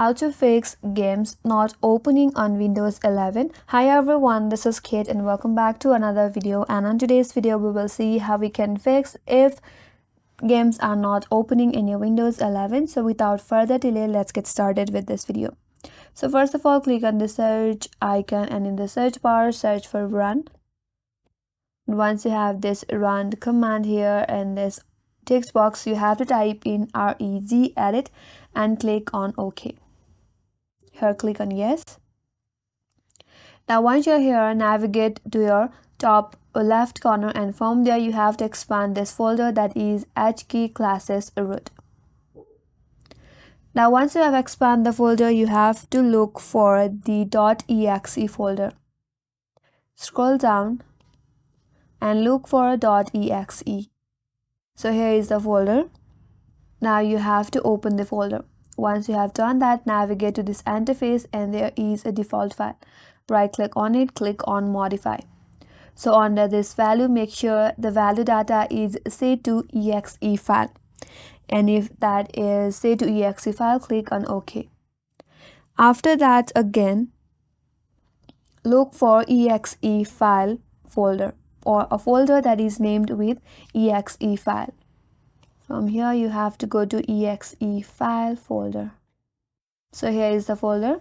How to fix games not opening on Windows 11. Hi everyone, this is Kate and welcome back to another video, and on today's video we will see how we can fix if games are not opening in your Windows 11. So without further delay, let's get started with this video. So first of all, click on the search icon and in the search bar search for run. Once you have this run command here in this text box, you have to type in regedit and click on OK. Here click on yes. Now once you're here, navigate to your top left corner and from there you have to expand this folder that is HKey classes root. Now once you have expanded the folder, you have to look for the .exe folder. Scroll down and look for .exe. So here is the folder. Now you have to open the folder. Once you have done that, navigate to this interface and there is a default file. Right click on it, click on modify. So under this value, make sure the value data is set to exe file. And if that is set to exe file, click on OK. After that, again, look for exe file folder or a folder that is named with exe file. From here you have to go to exe file folder. So here is the folder.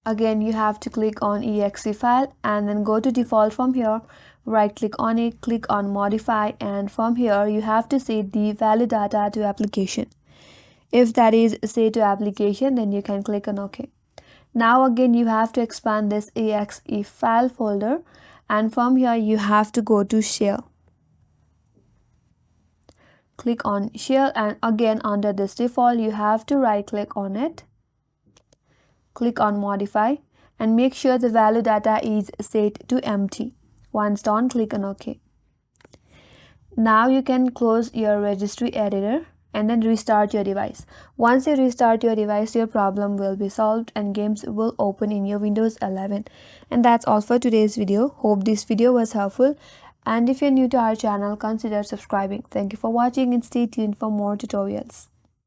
Again you have to click on exe file and then go to default. From here, right click on it, click on modify, and from here you have to set the value data to application. If that is set to application, then you can click on OK. Now again you have to expand this exe file folder and from here you have to go to shell. Click on shell and again under this default you have to right click on it, click on modify and make sure the value data is set to empty. Once done, click on OK. Now you can close your registry editor and then restart your device. Once you restart your device, your problem will be solved and games will open in your Windows 11. And that's all for today's video. Hope this video was helpful. And if you're new to our channel, consider subscribing. Thank you for watching and stay tuned for more tutorials.